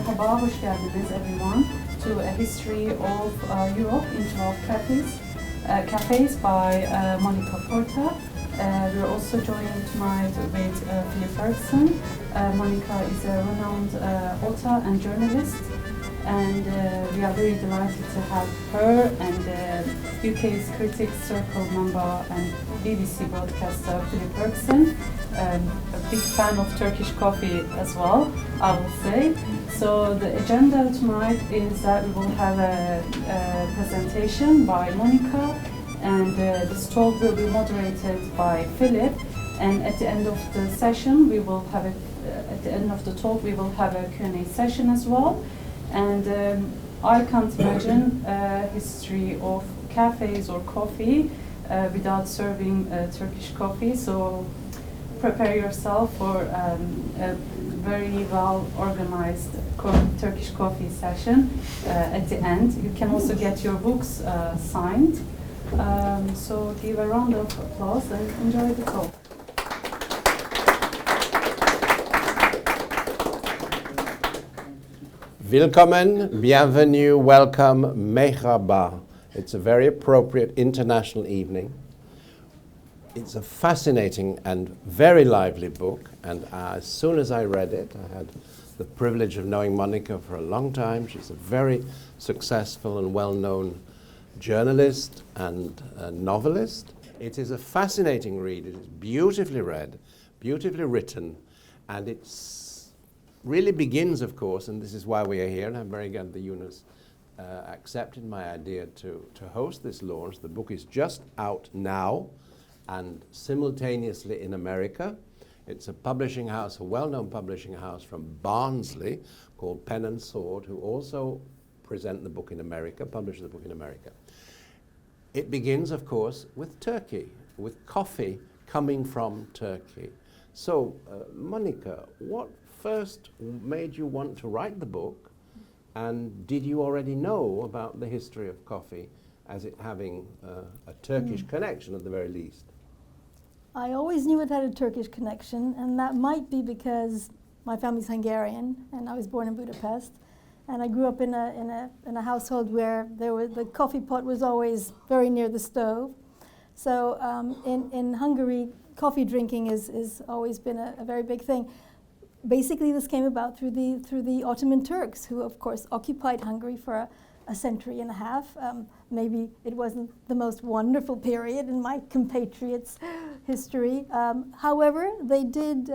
Merhaba, hoş geldiniz everyone to a history of Europe in 12 cafes by Monica Porta. We're also joined tonight with Phillip Bergson. Monica is a renowned author and journalist, and we are very delighted to have her and UK's Critics Circle member and BBC broadcaster Phillip Bergson. A big fan of Turkish coffee as well, I will say. So the agenda tonight is that we will have a presentation by Monica, and this talk will be moderated by Phillip. And at the end of the session, we will have at the end of the talk, we will have a Q&A session as well. And I can't imagine a history of cafes or coffee without serving Turkish coffee. So prepare yourself for a very well organized Turkish coffee session at the end. You can also get your books signed. So give a round of applause and enjoy the talk. Willkommen, bienvenue, welcome, merhaba. It's a very appropriate international evening. It's a fascinating and very lively book, and as soon as I read it, I had the privilege of knowing Monica for a long time. She's a very successful and well-known journalist and novelist. It is a fascinating read. It is beautifully read, beautifully written, and it's really begins, of course, and this is why we are here, and I'm very glad that Yunus accepted my idea to host this launch. The book is just out now and simultaneously in America. It's a publishing house, a well-known publishing house from Barnsley called Pen and Sword, who also present the book in America, publish the book in America. It begins, of course, with Turkey, with coffee coming from Turkey. So, Monica, what first made you want to write the book, and did you already know about the history of coffee as it having a Turkish connection at the very least? I always knew it had a Turkish connection, and that might be because my family's Hungarian, and I was born in Budapest, and I grew up in a household where the coffee pot was always very near the stove. So in Hungary, coffee drinking is always been a very big thing. Basically, this came about through the Ottoman Turks, who of course occupied Hungary for a century and a half. Maybe it wasn't the most wonderful period in my compatriots' history. However, they did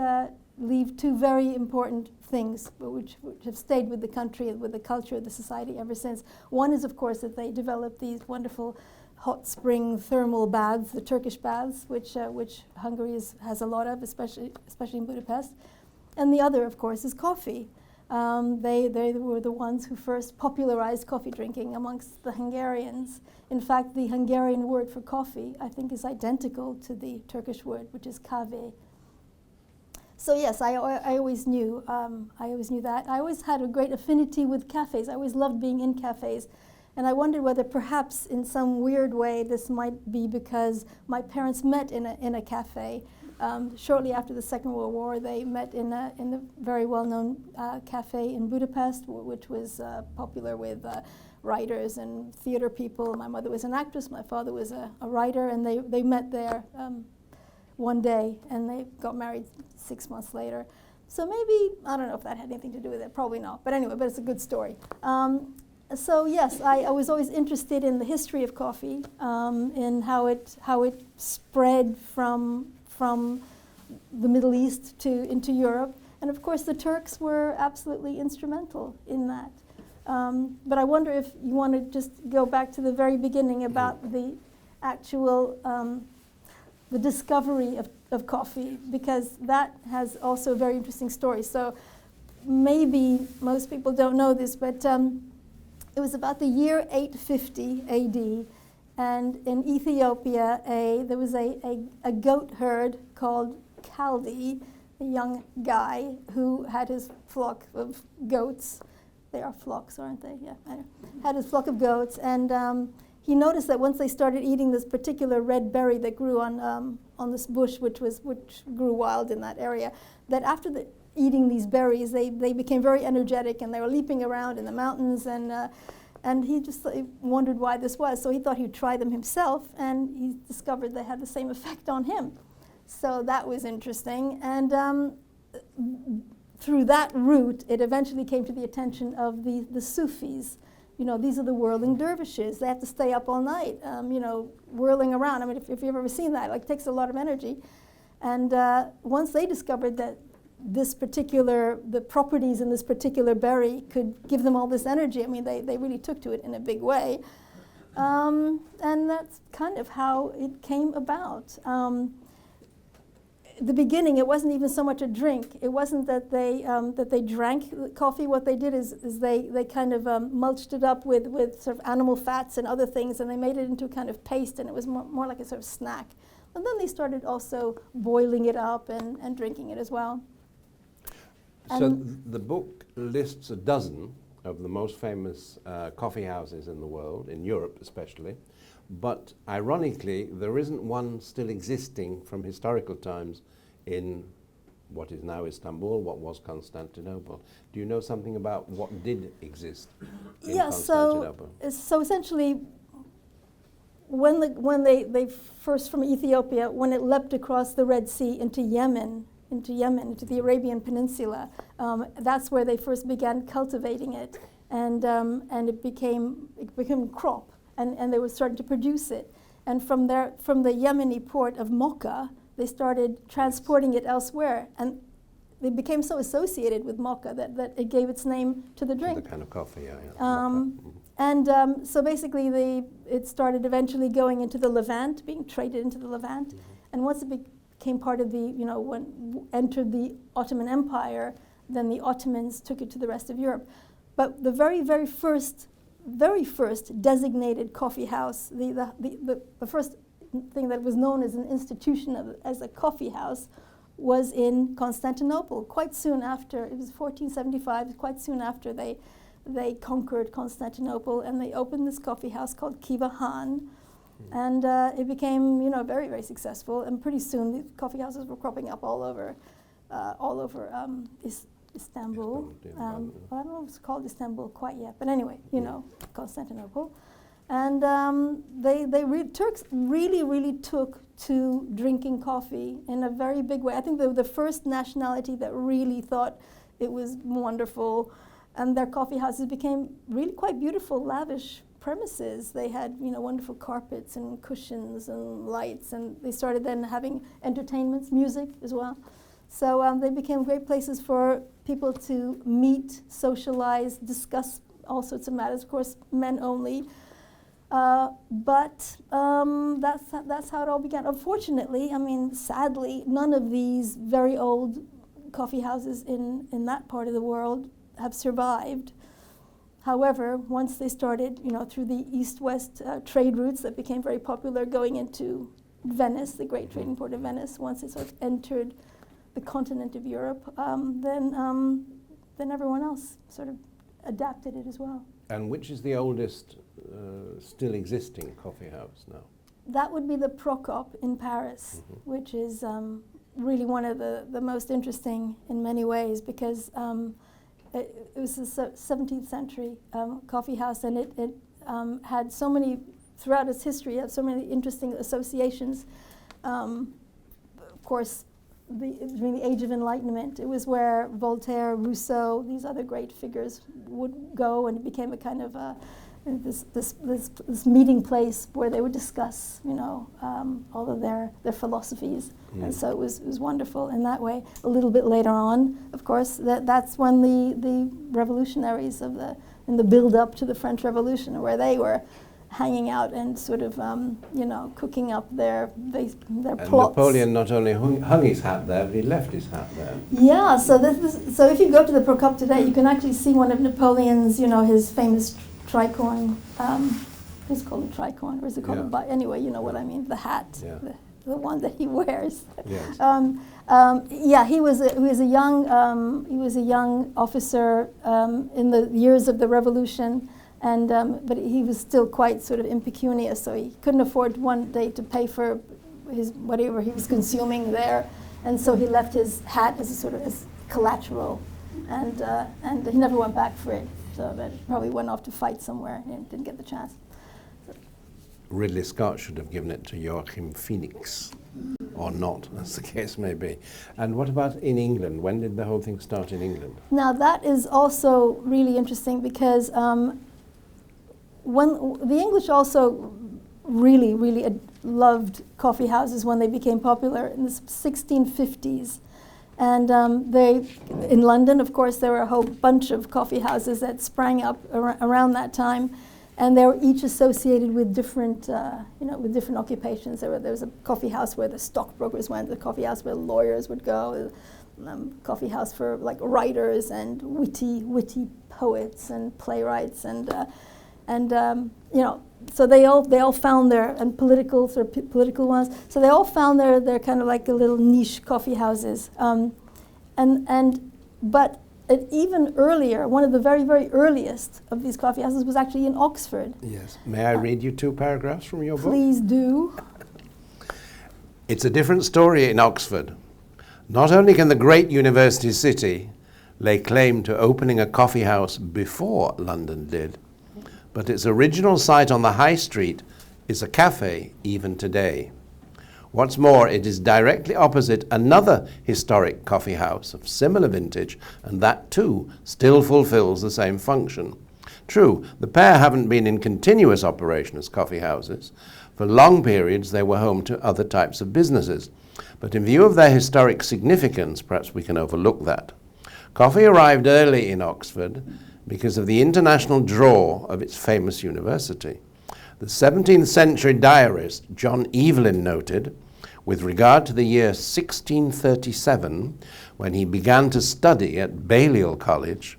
leave two very important things which have stayed with the country and with the culture of the society ever since. One is, of course, that they developed these wonderful hot spring thermal baths, the Turkish baths, which Hungary has a lot of, especially in Budapest. And the other, of course, is coffee. They were the ones who first popularized coffee drinking amongst the Hungarians. In fact, the Hungarian word for coffee, I think, is identical to the Turkish word, which is kahve. So yes, I always knew. I always knew that. I always had a great affinity with cafes. I always loved being in cafes. And I wondered whether perhaps in some weird way this might be because my parents met in a cafe. Shortly after the Second World War, they met in a very well-known cafe in Budapest, which was popular with writers and theater people. My mother was an actress, my father was a writer, and they met there one day, and they got married 6 months later. So maybe, I don't know if that had anything to do with it, probably not. But anyway, but it's a good story. So yes, I was always interested in the history of coffee, in how it spread from the Middle East into Europe. And of course the Turks were absolutely instrumental in that. But I wonder if you want to just go back to the very beginning about the actual, the discovery of coffee, because that has also a very interesting story. So maybe most people don't know this, but it was about the year 850 AD, and in Ethiopia, there was a goat herd called Kaldi, a young guy who had his flock of goats. They are flocks, aren't they? Yeah, I know. Had his flock of goats, and he noticed that once they started eating this particular red berry that grew on this bush, which grew wild in that area, that after eating these berries, they became very energetic, and they were leaping around in the mountains, and he just wondered why this was. So he thought he'd try them himself, and he discovered they had the same effect on him. So that was interesting. And through that route, it eventually came to the attention of the Sufis. You know, these are the whirling dervishes. They have to stay up all night, you know, whirling around. I mean, if you've ever seen that, like, it takes a lot of energy. And once they discovered that the properties in this particular berry could give them all this energy, I mean, they really took to it in a big way. And that's kind of how it came about. The beginning, it wasn't even so much a drink. It wasn't that they drank coffee. What they did is they kind of mulched it up with sort of animal fats and other things, and they made it into a kind of paste, and it was more like a sort of snack. And then they started also boiling it up and drinking it as well. So the book lists a dozen of the most famous coffee houses in the world, in Europe especially, but ironically there isn't one still existing from historical times in what is now Istanbul, what was Constantinople. Do you know something about what did exist in Constantinople? So essentially, when they first from Ethiopia, when it leapt across the Red Sea into Yemen, into the Arabian Peninsula, that's where they first began cultivating it, and it became a crop, and they were starting to produce it. And from the Yemeni port of Mocha, they started transporting it elsewhere, and they became so associated with Mocha that it gave its name to the drink. The kind of coffee, yeah. And so basically, it started eventually going into the Levant, being traded into the Levant, Mm-hmm. and once it became part of when entered the Ottoman Empire, then the Ottomans took it to the rest of Europe. But the very first designated coffee house, the first thing that was known as an institution as a coffee house, was in Constantinople. Quite soon after, it was 1475. Quite soon after they conquered Constantinople, and they opened this coffee house called Kiva Han. And it became, very, very successful. And pretty soon, the coffee houses were cropping up all over Istanbul. Well, I don't know if it's called Istanbul quite yet, but anyway, Constantinople. And Turks really took to drinking coffee in a very big way. I think they were the first nationality that really thought it was wonderful, and their coffee houses became really quite beautiful, lavish premises. They had, wonderful carpets and cushions and lights, and they started then having entertainments, music as well. So they became great places for people to meet, socialize, discuss all sorts of matters. Of course, men only. But that's how it all began. Unfortunately, sadly, none of these very old coffee houses in that part of the world have survived. However, once they started, through the east-west trade routes that became very popular going into Venice, the great trading port of Venice, once it sort of entered the continent of Europe, then everyone else sort of adapted it as well. And which is the oldest still existing coffee house now? That would be the Prokop in Paris, which is really one of the most interesting in many ways, because it was a 17th century coffee house, and it had so many, throughout its history, had so many interesting associations. Of course, during the Age of Enlightenment, it was where Voltaire, Rousseau, these other great figures would go, and it became a kind of this meeting place where they would discuss, all of their philosophies. And so it was wonderful in that way. A little bit later on, of course, that's when the revolutionaries in the build-up to the French Revolution, where they were hanging out and sort of, cooking up their plots. Napoleon not only hung his hat there, but he left his hat there. Yeah, so if you go to the Prokop today, you can actually see one of Napoleon's, his famous tricorn. It's called a tricorn, or is it called a but anyway, you know what I mean, the hat, the one that he wears. Yes. He was a young officer in the years of the Revolution. And but he was still quite sort of impecunious, so he couldn't afford one day to pay for whatever he was consuming there, and so he left his hat as a sort of collateral, and he never went back for it. So that probably went off to fight somewhere and didn't get the chance. Ridley Scott should have given it to Joachim Phoenix, or not, as the case may be. And what about in England? When did the whole thing start in England? Now that is also really interesting because when the English also really loved coffee houses when they became popular in the 1650s. And in London, of course, there were a whole bunch of coffee houses that sprang up around that time, and they were each associated with different, with different occupations. There was a coffee house where the stockbrokers went, the coffee house where lawyers would go, coffee house for like writers and witty poets and playwrights, so they all found and political ones. So they all found their kind of like a little niche coffee houses. But even earlier, one of the very, very earliest of these coffee houses was actually in Oxford. Yes. May I read you 2 paragraphs from your book? Please do. It's a different story in Oxford. Not only can the great university city lay claim to opening a coffee house before London did, but its original site on the high street is a cafe even today. What's more, it is directly opposite another historic coffee house of similar vintage, and that too still fulfills the same function. True, the pair haven't been in continuous operation as coffee houses. For long periods they were home to other types of businesses, but in view of their historic significance, perhaps we can overlook that. Coffee arrived early in Oxford because of the international draw of its famous university. The 17th century diarist John Evelyn noted, with regard to the year 1637, when he began to study at Balliol College,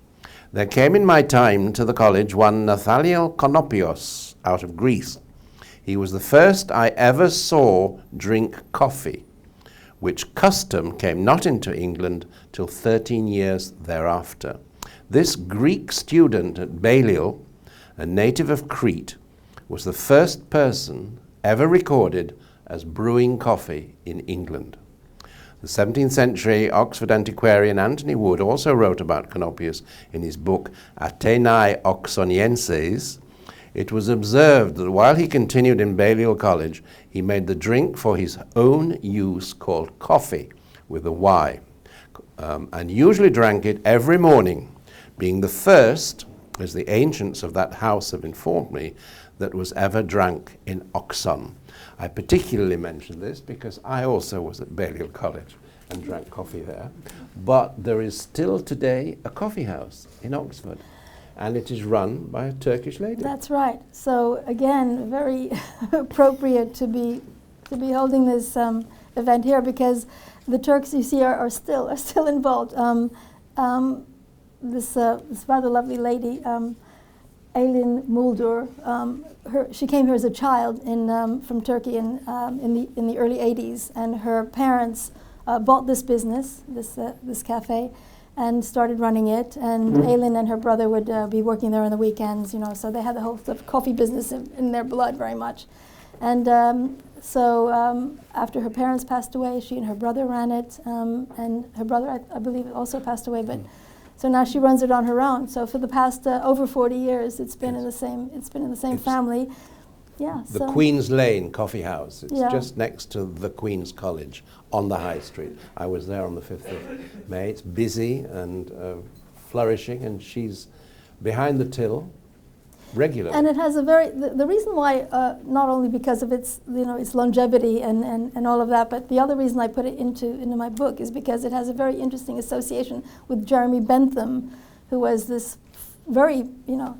there came in my time to the college one Nathaniel Konopios out of Greece. He was the first I ever saw drink coffee, which custom came not into England till 13 years thereafter. This Greek student at Balliol, a native of Crete, was the first person ever recorded as brewing coffee in England. The 17th century Oxford antiquarian Anthony Wood also wrote about Konopios in his book Athenae Oxonienses. It was observed that while he continued in Balliol College, he made the drink for his own use called coffee, with a Y, and usually drank it every morning, being the first, as the ancients of that house have informed me, that was ever drank in Oxon. I particularly mention this because I also was at Balliol College and drank coffee there. But there is still today a coffee house in Oxford, and it is run by a Turkish lady. That's right. So again, very appropriate to be holding this event here because the Turks, you see, are still involved. This rather lovely lady, Aylin Muldur, she came here as a child from Turkey in the early 80s, and her parents bought this business, this cafe, and started running it. And Aylin and her brother would be working there on the weekends, so they had the whole sort of coffee business in their blood very much. And so after her parents passed away, she and her brother ran it, and her brother, I believe, also passed away, but. So now she runs it on her own. So for the past over 40 years, it's been in the same family. Yeah. The Queen's Lane Coffee House. It's just next to the Queen's College on the High Street. I was there on the 5th of May. It's busy and flourishing, and she's behind the till regularly. And it has the reason why, not only because of its its longevity and all of that, but the other reason I put it into my book is because it has a very interesting association with Jeremy Bentham, who was this very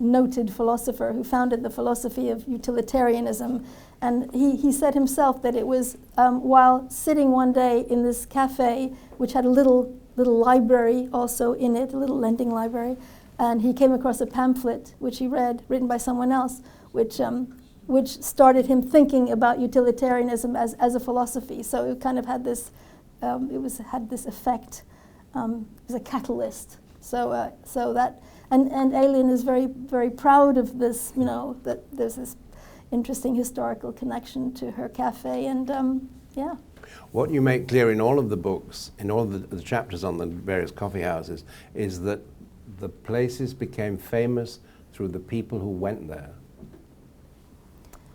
noted philosopher who founded the philosophy of utilitarianism. And he said himself that it was while sitting one day in this cafe, which had a little library also in it, a little lending library, and he came across a pamphlet which he read, written by someone else, which started him thinking about utilitarianism as a philosophy. So it kind of had this, had this effect. It was a catalyst. So that, and Aylin is very, very proud of this. that there's this interesting historical connection to her cafe, and yeah. What you make clear in all of the books, in all the chapters on the various coffee houses, is that the places became famous through the people who went there.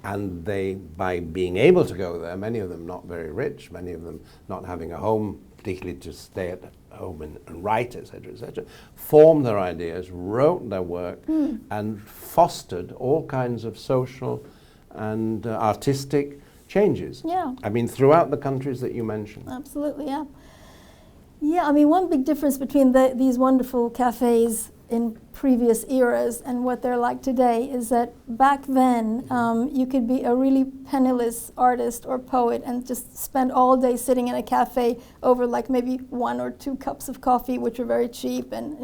And they, by being able to go there, many of them not very rich, many of them not having a home, particularly to stay at home and write, etc., formed their ideas, wrote their work, and fostered all kinds of social and artistic changes. Yeah. I mean, throughout the countries that you mentioned. Absolutely, yeah. Yeah, I mean, one big difference between these wonderful cafes in previous eras and what they're like today is that back then you could be a really penniless artist or poet and just spend all day sitting in a cafe over like maybe 1 or 2 cups of coffee, which were very cheap, and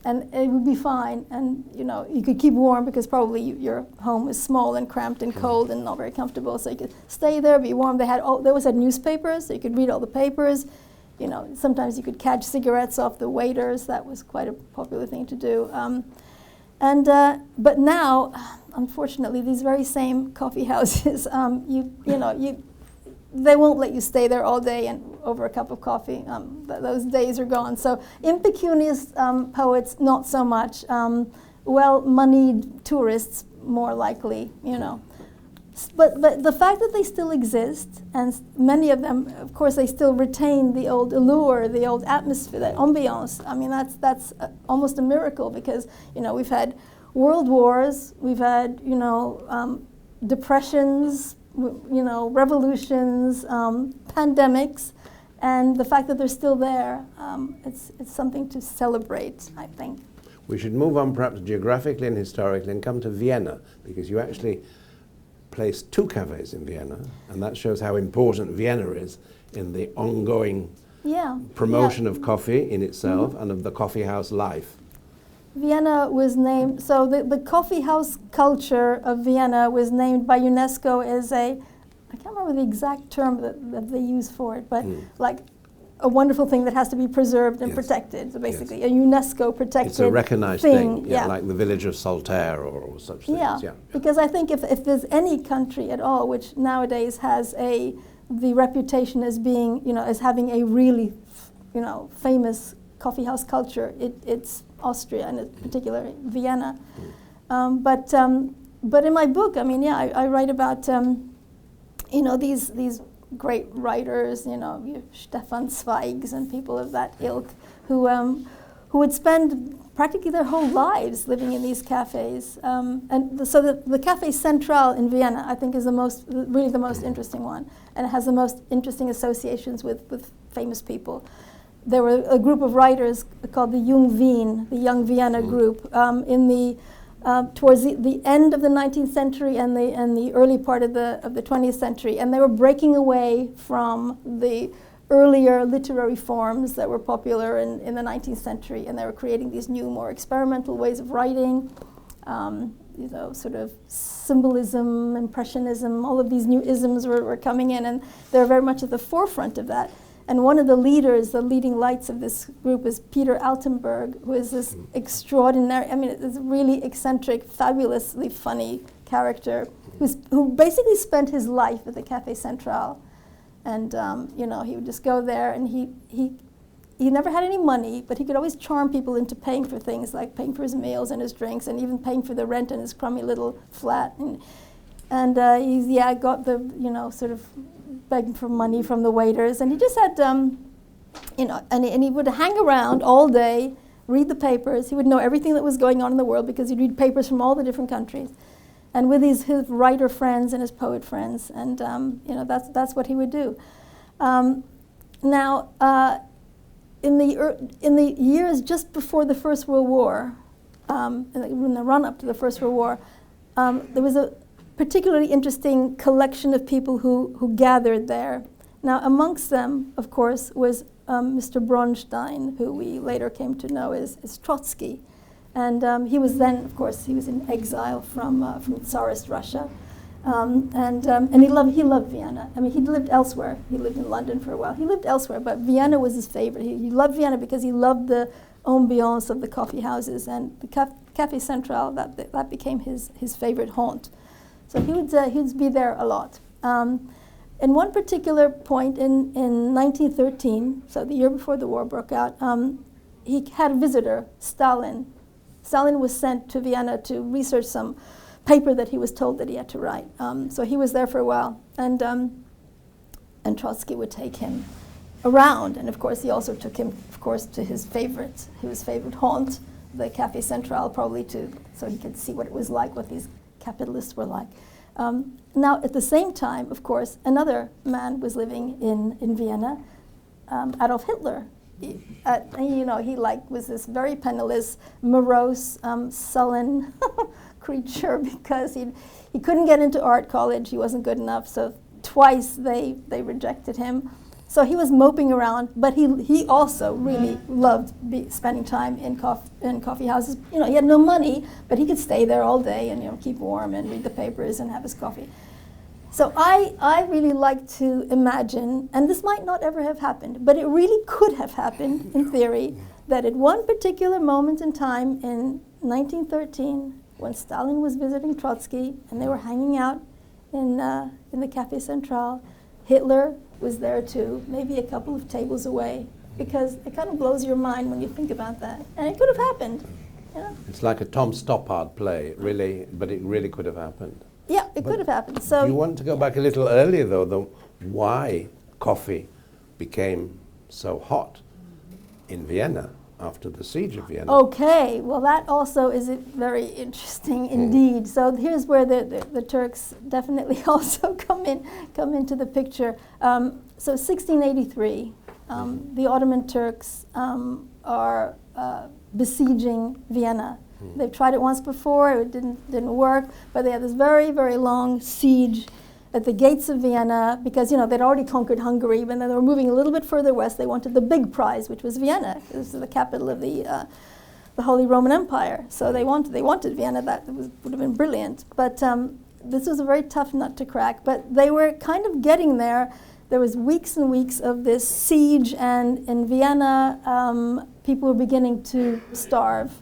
and it would be fine, and you could keep warm because probably your home was small and cramped and cold and not very comfortable, so you could stay there, be warm. They always had newspapers, so you could read all the papers. Sometimes you could catch cigarettes off the waiters. That was quite a popular thing to do. But now, unfortunately, these very same coffee houses, they won't let you stay there all day and over a cup of coffee. Those days are gone. So impecunious poets, not so much. Well-moneyed tourists, more likely, But the fact that they still exist, and many of them, of course, they still retain the old allure, the old atmosphere, that ambiance. I mean, that's almost a miracle because, we've had world wars, we've had, depressions, revolutions, pandemics, and the fact that they're still there, it's something to celebrate, I think. We should move on perhaps geographically and historically and come to Vienna, because you actually placed 2 cafes in Vienna, and that shows how important Vienna is in the ongoing promotion of coffee in itself and of the coffee house life. Vienna was named, so the coffee house culture of Vienna was named by UNESCO as I can't remember the exact term that they use for it, but like a wonderful thing that has to be preserved and protected. So basically a UNESCO protected It's a recognized thing. Like the village of Saltaire or such things. Yeah, because I think if there's any country at all which nowadays has the reputation as being, as having a really, famous coffee house culture, it's Austria, and in particular Vienna. But in my book, I write about, these great writers, Stefan Zweigs and people of that ilk, who would spend practically their whole lives living in these cafes. So the Café Central in Vienna, I think, is really the most interesting one, and it has the most interesting associations with famous people. There were a group of writers called the Jung Wien, the Young Vienna group, towards the end of the 19th century and the early part of the 20th century, and they were breaking away from the earlier literary forms that were popular in the 19th century, and they were creating these new, more experimental ways of writing, sort of symbolism, impressionism, all of these new isms were coming in, and they were very much at the forefront of that. And one of the leaders, the leading lights of this group is Peter Altenberg, who is this extraordinary, it's a really eccentric, fabulously funny character who basically spent his life at the Café Central. And, he would just go there, and he never had any money, but he could always charm people into paying for things, like paying for his meals and his drinks, and even paying for the rent in his crummy little flat. And he got the, sort of begging for money from the waiters, and he just had, and he would hang around all day, read the papers. He would know everything that was going on in the world because he'd read papers from all the different countries, and with his writer friends and his poet friends, and that's what he would do. Now, in the years just before the First World War, in the run-up to the First World War, there was a particularly interesting collection of people who gathered there. Now, amongst them, of course, was Mr. Bronstein, who we later came to know as Trotsky. And he was then, of course, he was in exile from Tsarist Russia. And he loved Vienna. he lived elsewhere. He lived in London for a while. He lived elsewhere, but Vienna was his favorite. He loved Vienna because he loved the ambiance of the coffee houses, and the Café Central, that became his favorite haunt. So he would be there a lot. in one particular point in 1913, so the year before the war broke out, he had a visitor, Stalin. Stalin was sent to Vienna to research some paper that he was told that he had to write. So he was there for a while, and Trotsky would take him around, and of course he also took him, of course, to his favorite haunt, the Café Central, probably so he could see what it was like, what these capitalists were like. Now, at the same time, of course, another man was living in Vienna, Adolf Hitler. He was this very penniless, morose, sullen creature because he couldn't get into art college. He wasn't good enough, so twice they rejected him. So he was moping around, but he also really loved spending time in coffee houses. He had no money, but he could stay there all day and keep warm and read the papers and have his coffee. So I really like to imagine, and this might not ever have happened, but it really could have happened in theory, that at one particular moment in time in 1913, when Stalin was visiting Trotsky and they were hanging out in the Café Central, Hitler was there too, maybe a couple of tables away, because it kind of blows your mind when you think about that. And it could have happened. It's like a Tom Stoppard play, really, but it really could have happened. Yeah, it could have happened. So you want to go back a little earlier, though, why coffee became so hot in Vienna after the siege of Vienna. Okay, well that also is very interesting indeed. So here's where the Turks definitely also come into the picture. So 1683, the Ottoman Turks are besieging Vienna. They've tried it once before, it didn't work, but they had this very, very long siege at the gates of Vienna because they'd already conquered Hungary, but then they were moving a little bit further west. They wanted the big prize, which was Vienna. This is the capital of the Holy Roman Empire. So they wanted Vienna. That would have been brilliant. But this was a very tough nut to crack. But they were kind of getting there. There was weeks and weeks of this siege, and in Vienna, people were beginning to starve.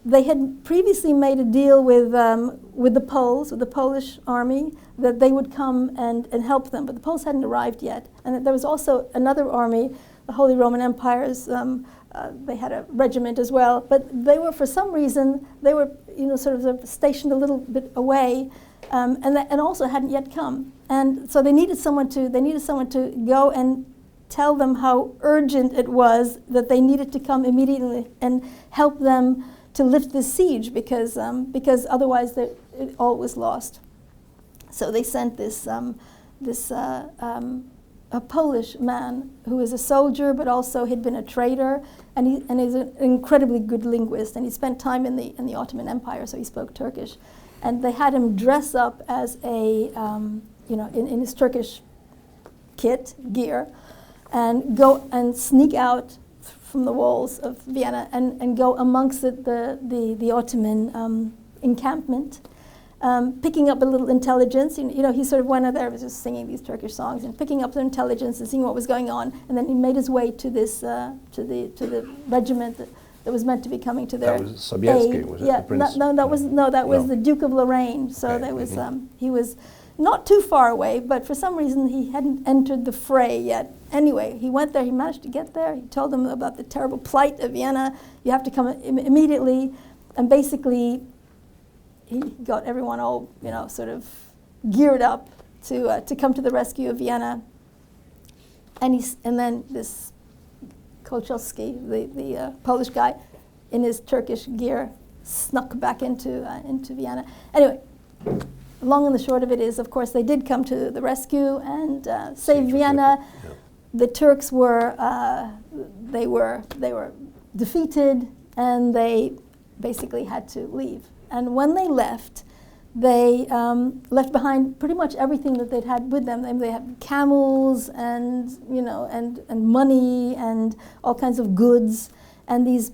They had previously made a deal with the Poles, with the Polish army, that they would come and help them, but the Poles hadn't arrived yet. And that there was also another army, the Holy Roman Empire's, they had a regiment as well, but they were, for some reason, they were sort of stationed a little bit away, and also hadn't yet come. And so they needed someone to go and tell them how urgent it was, that they needed to come immediately and help them to lift this siege, because otherwise it all was lost. So they sent a Polish man who was a soldier, but also had been a trader, and he's an incredibly good linguist, and he spent time in the Ottoman Empire, so he spoke Turkish, and they had him dress up as in his Turkish gear, and go and sneak out from the walls of Vienna and go amongst the Ottoman encampment, picking up a little intelligence. He sort of went out there, was just singing these Turkish songs and picking up the intelligence and seeing what was going on, and then he made his way to this to the regiment that was meant to be coming to their aid. That was Sobieski, was it? Yeah, The prince? that was the Duke of Lorraine. So Okay. there was he was not too far away, but for some reason he hadn't entered the fray yet. Anyway, he went there, he managed to get there, he told them about the terrible plight of Vienna, you have to come immediately, and basically he got everyone all, sort of geared up to come to the rescue of Vienna. And then this Kolchowski, the Polish guy, in his Turkish gear, snuck back into Vienna. Anyway, long and the short of it is, of course, they did come to the rescue and save Vienna. Yeah. The Turks were defeated, and they basically had to leave. And when they left left behind pretty much everything that they'd had with them. They had camels and money and all kinds of goods and these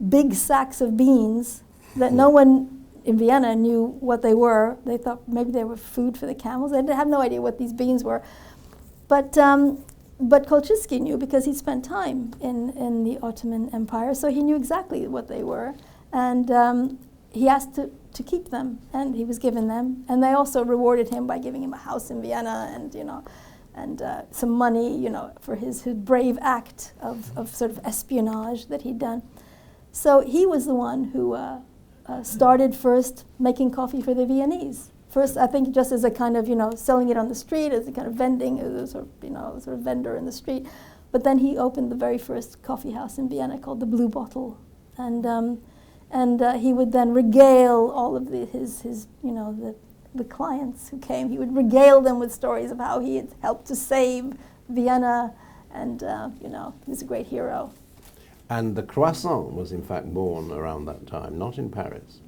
big sacks of beans that no one in Vienna knew what they were. They thought maybe they were food for the camels. They had no idea what these beans were. But Kolchowski knew, because he spent time in the Ottoman Empire, so he knew exactly what they were. And he asked to keep them, and he was given them. And they also rewarded him by giving him a house in Vienna, and some money, for his brave act of sort of espionage that he'd done. So he was the one who started first making coffee for the Viennese. First, I think just as a kind of, selling it on the street, as a kind of vending, as a sort of vendor in the street. But then he opened the very first coffee house in Vienna called the Blue Bottle. And he would then regale all of the clients who came. He would regale them with stories of how he had helped to save Vienna, and he was a great hero. And the croissant was in fact born around that time, not in Paris.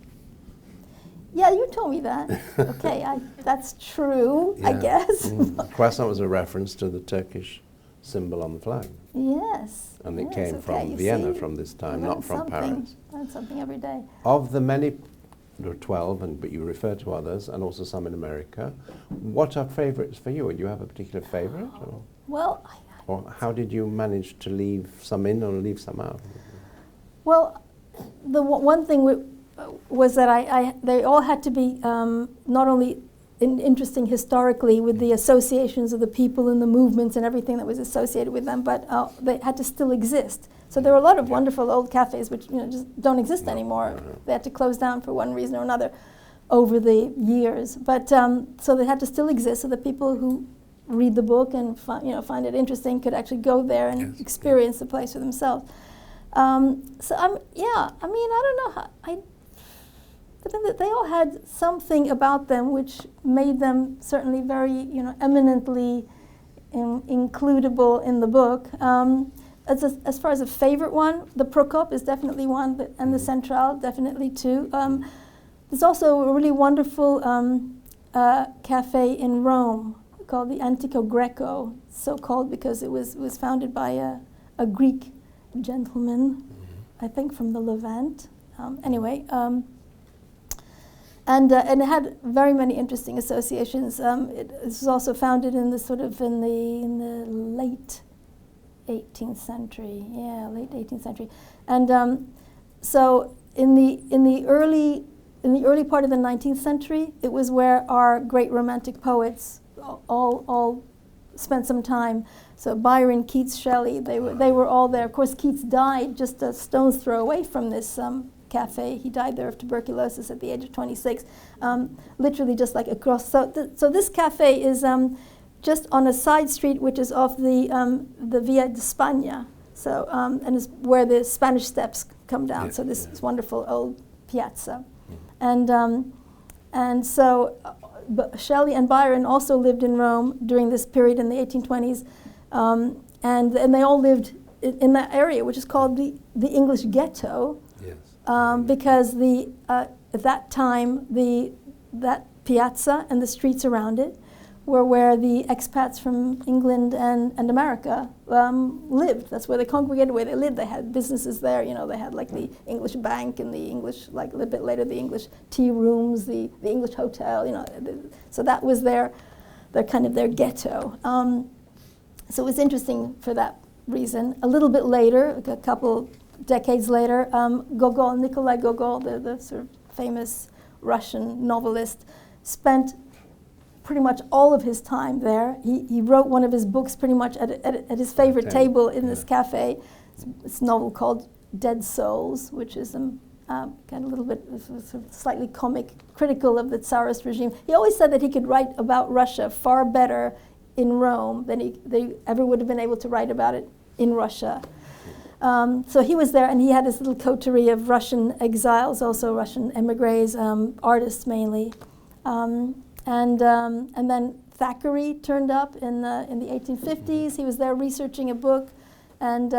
Yeah, you told me that. Okay, that's true, I guess. Croissant was a reference to the Turkish symbol on the flag. Yes. And it came from Vienna from this time, not from Paris. Learn something every day. Of the many, there are 12, but you refer to others, and also some in America. What are favorites for you? Do you have a particular favorite? Or? Well, or how did you manage to leave some in or leave some out? Well, the one thing was that they all had to be not only interesting historically with the associations of the people and the movements and everything that was associated with them, but they had to still exist. So there were a lot of wonderful old cafes which just don't exist anymore. They had to close down for one reason or another over the years. But so they had to still exist, so the people who read the book and find it interesting could actually go there and experience the place for themselves. So I don't know. They all had something about them which made them certainly very, eminently includable in the book. As far as a favorite one, the Prokop is definitely one, and the Central definitely two. There's also a really wonderful cafe in Rome called the Antico Greco, so called because it was founded by a Greek gentleman, I think from the Levant. And it had very many interesting associations. It was also founded in the late 18th century. Yeah, late 18th century. And so in the early part of the 19th century, it was where our great Romantic poets all spent some time. So Byron, Keats, Shelley, they were all there. Of course, Keats died just a stone's throw away from this cafe. He died there of tuberculosis at the age of 26, literally just like across. So this cafe is just on a side street which is off the Via de España. So and is where the Spanish Steps come down. So this is wonderful old piazza, and so Shelley and Byron also lived in Rome during this period in the 1820s, and they all lived in that area, which is called the English Ghetto. Because at that time that piazza and the streets around it were where the expats from England and America lived. That's where they congregated, where they lived. They had businesses there. They had like the English bank and the English, like a little bit later, the English tea rooms, the English hotel. So that was their ghetto. So it was interesting for that reason. A little bit later, a couple decades later, Nikolai Gogol, the sort of famous Russian novelist, spent pretty much all of his time there. He wrote one of his books pretty much at his favorite table in this cafe. It's a novel called Dead Souls, which is kind of a little bit sort of slightly comic, critical of the Tsarist regime. He always said that he could write about Russia far better in Rome than they ever would have been able to write about it in Russia. So he was there, and he had his little coterie of Russian exiles, also Russian emigres, artists mainly, and then Thackeray turned up in the 1850s. He was there researching a book, and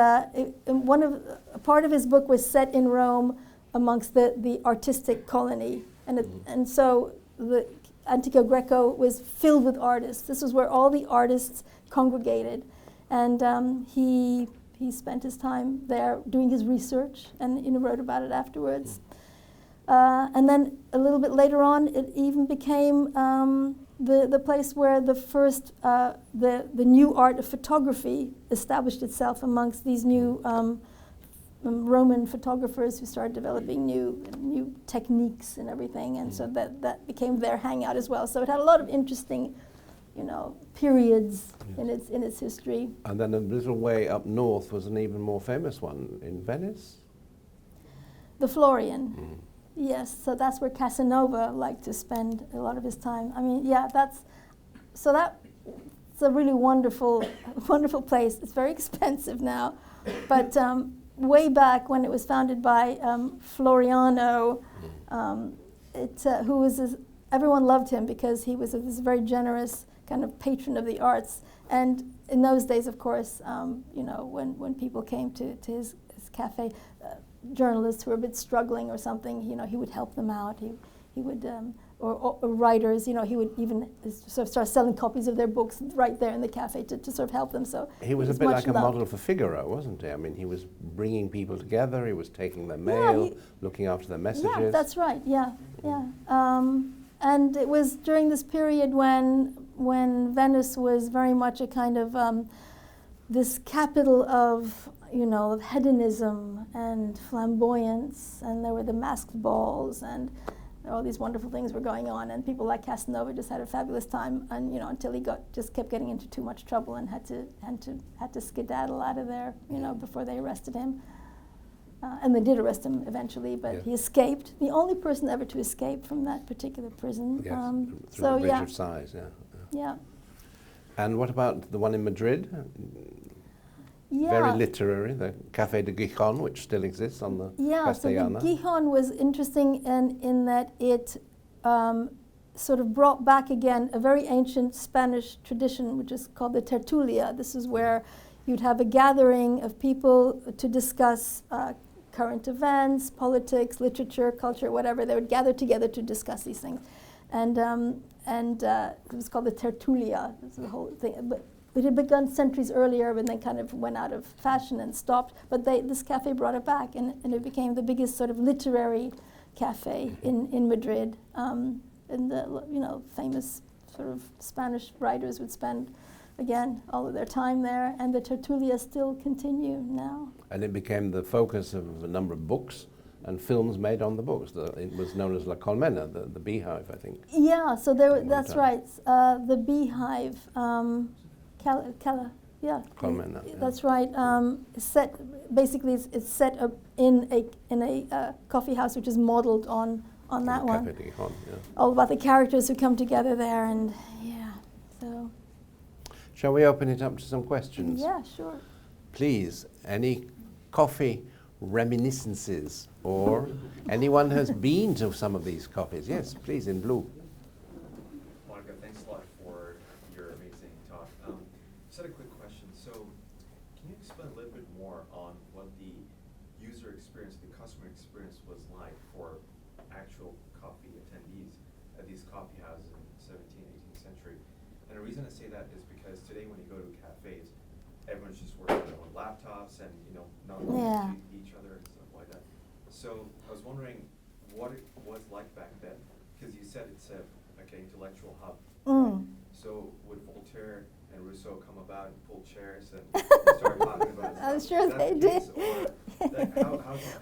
part of his book was set in Rome amongst the artistic colony, and so the Antico Greco was filled with artists. This was where all the artists congregated, and he spent his time there doing his research and wrote about it afterwards. And then a little bit later on, it even became the place where the first, the new art of photography established itself amongst these new Roman photographers who started developing new techniques and everything. And so that became their hangout as well. So it had a lot of interesting periods in its history. And then a little way up north was an even more famous one in Venice. The Florian. Yes, so that's where Casanova liked to spend a lot of his time. I mean, yeah, that's a really wonderful, wonderful place. It's very expensive now, but way back when it was founded by Floriano, who was everyone loved him because he was this very generous kind of patron of the arts. And in those days, of course, when people came to his cafe, journalists who were a bit struggling or something, he would help them out. He would, or writers, he would even sort of start selling copies of their books right there in the cafe to sort of help them. So he was a bit like a model for Figaro, wasn't he? I mean, he was bringing people together. He was taking their mail, looking after their messages. Yeah, that's right. Yeah. And it was during this period when Venice was very much a kind of this capital of hedonism and flamboyance, and there were the masked balls, and all these wonderful things were going on, and people like Casanova just had a fabulous time, and until he just kept getting into too much trouble and had to skedaddle out of there, before they arrested him. And they did arrest him eventually, but he escaped. The only person ever to escape from that particular prison. Yes, through the bridge of sighs, Yeah. And what about the one in Madrid? Yeah. Very literary, the Café de Gijón, which still exists on the Castellana. So the Gijón was interesting in that it sort of brought back again a very ancient Spanish tradition, which is called the tertulia. This is where you'd have a gathering of people to discuss current events, politics, literature, culture, whatever. They would gather together to discuss these things. And it was called the tertulia. This is the whole thing. But it had begun centuries earlier, and then kind of went out of fashion and stopped. But this cafe brought it back, and it became the biggest sort of literary cafe in Madrid. And the famous sort of Spanish writers would spend, again, all of their time there, and the tertulia still continue now. And it became the focus of a number of books and films made on the books. It was known as La Colmena, the beehive, I think. Yeah, so that's right. The beehive. Colmena. That's right. It's set up in a coffee house, which is modeled on that one. Café de Gijón, yeah. All about the characters who come together there, and so. Shall we open it up to some questions? Yeah, sure. Please, any coffee reminiscences, or anyone has been to some of these coffees? Yes, please, in blue. Monica, thanks a lot for your amazing talk. Just had a quick question. So, can you explain a little bit more on what the user experience, the customer experience was like for actual coffee attendees at these coffee houses in the 17th, 18th century? And the reason I say that is because today when you go to cafes, everyone's just working on their own laptops and not looking to each other and stuff like that. So I was wondering what it was like back then, because you said it's an intellectual hub. Right? So would Voltaire and Rousseau come about and pull chairs and start talking about I'm stuff? sure they did.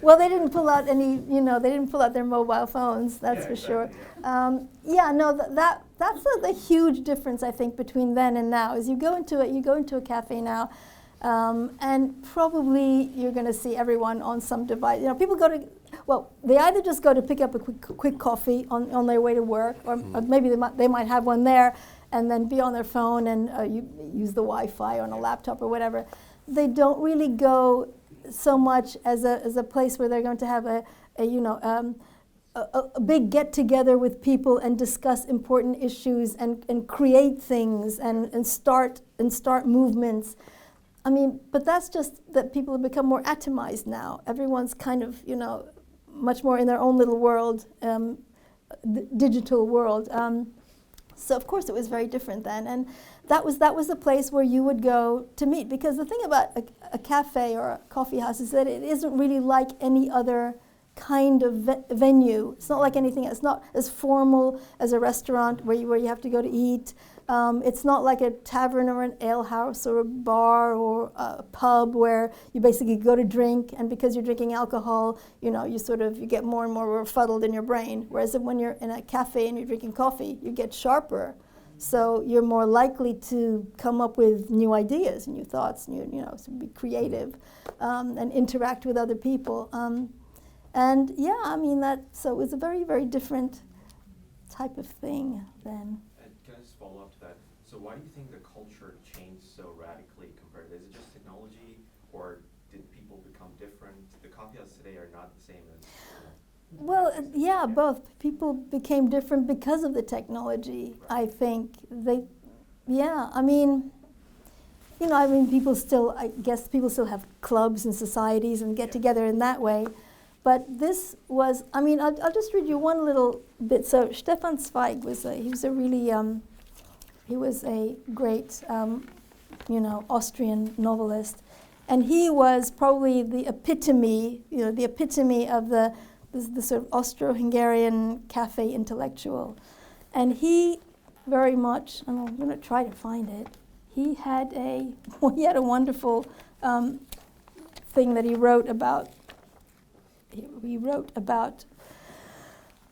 Well, they didn't pull out they didn't pull out their mobile phones, that's for sure. Yeah. That's the huge difference, I think, between then and now. Is you go into a cafe now, and probably you're going to see everyone on some device. People they either just go to pick up a quick coffee on their way to work, or maybe they might have one there, and then be on their phone and use the Wi-Fi on a laptop or whatever. They don't really go so much as a place where they're going to have a big get-together with people and discuss important issues and create things and start movements. I mean, but that's just that people have become more atomized now. Everyone's kind of, much more in their own little world, digital world. So of course it was very different then, and that was the place where you would go to meet. Because the thing about a cafe or a coffee house is that it isn't really like any other kind of venue. It's not like anything. It's not as formal as a restaurant where you have to go to eat. It's not like a tavern or an ale house or a bar or a pub where you basically go to drink, and because you're drinking alcohol, you get more and more befuddled in your brain. Whereas when you're in a cafe and you're drinking coffee, you get sharper. So you're more likely to come up with new ideas, new thoughts, to be creative, and interact with other people. And yeah, I mean so it was a very, very different type of thing then. And can I just follow up to that? So why do you think the culture changed so radically compared to, is it just technology, or did people become different? The coffee houses today are not the same as, Well, yeah, both. People became different because of the technology, right. I think. People still, I guess people still have clubs and societies and get together in that way. But this was, I'll just read you one little bit. So Stefan Zweig was he was a great, Austrian novelist. And he was probably the epitome of the sort of Austro-Hungarian cafe intellectual. And he very much, and I'm going to try to find it, he had a wonderful thing that he wrote about. He wrote about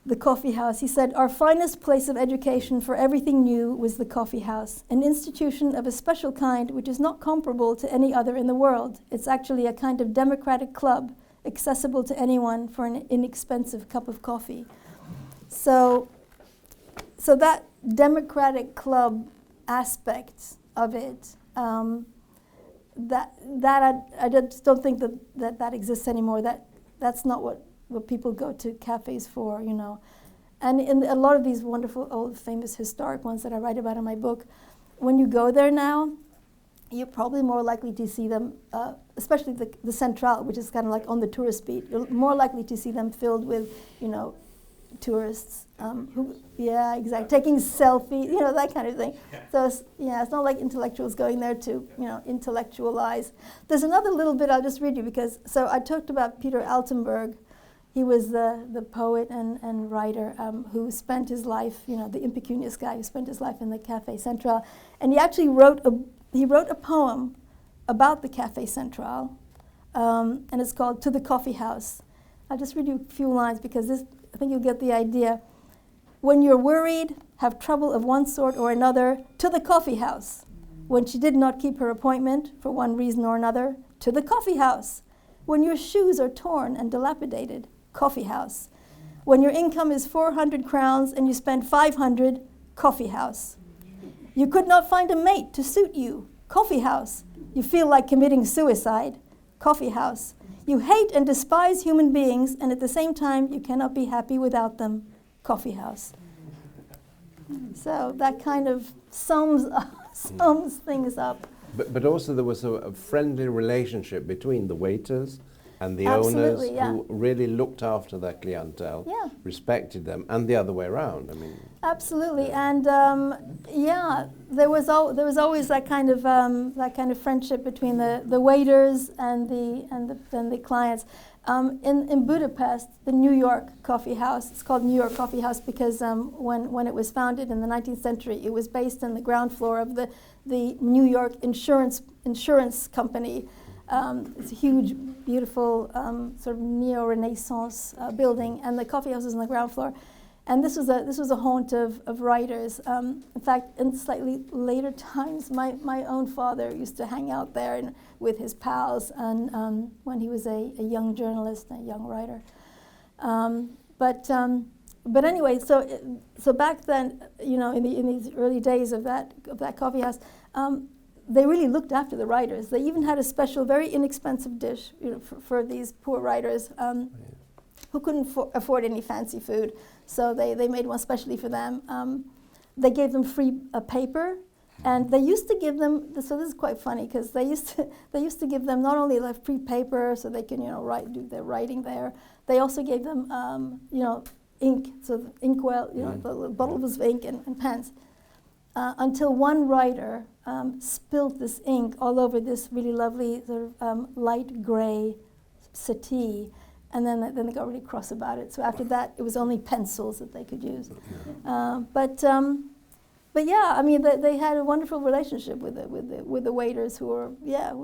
the coffee house. He said, "Our finest place of education for everything new was the coffee house, an institution of a special kind which is not comparable to any other in the world. It's actually a kind of democratic club, accessible to anyone for an inexpensive cup of coffee." So that democratic club aspect of it, I just don't think that exists anymore. That's not what people go to cafes for, And in a lot of these wonderful old famous historic ones that I write about in my book, when you go there now, you're probably more likely to see them, especially the Central, which is kind of like on the tourist beat. You're more likely to see them filled with, tourists taking selfies, that kind of thing. So it's not like intellectuals going there to, intellectualize. There's another little bit I'll just read you so I talked about Peter Altenburg. He was the poet and writer who spent his life, the impecunious guy who spent his life in the Café Central, and he actually wrote a poem about the Café Central, and it's called "To the Coffee House." I'll just read you a few lines because I think you'll get the idea. "When you're worried, have trouble of one sort or another, to the coffee house. When she did not keep her appointment for one reason or another, to the coffee house. When your shoes are torn and dilapidated, coffee house. When your income is 400 crowns and you spend 500, coffee house. You could not find a mate to suit you, coffee house. You feel like committing suicide, coffee house. You hate and despise human beings, and at the same time, you cannot be happy without them, coffee house." So that kind of sums things up. But also there was a friendly relationship between the waiters and the Absolutely, owners yeah. who really looked after their clientele, Yeah. respected them, and the other way around. Absolutely, and there was always that kind of friendship between the waiters and the clients. In Budapest, the New York Coffee House, it's called New York Coffee House because when it was founded in the 19th century, it was based on the ground floor of the New York insurance company. It's a huge, beautiful sort of neo-Renaissance building, and the coffee house is on the ground floor. And this was a haunt of writers. In fact, in slightly later times, my own father used to hang out there with his pals, and when he was a young journalist, a young writer. But anyway, so back then, in these early days of that coffee house, they really looked after the writers. They even had a special, very inexpensive dish, for these poor writers who couldn't afford any fancy food. So they made one specially for them. They gave them free paper, and they used to give them. So this is quite funny because they used to give them not only like free paper so they can do their writing there. They also gave them ink, so the inkwell, the little bottles of ink and pens. Until one writer spilled this ink all over this really lovely sort of light gray settee, and then they got really cross about it. So after that, it was only pencils that they could use. But yeah, I mean, they had a wonderful relationship with the waiters who were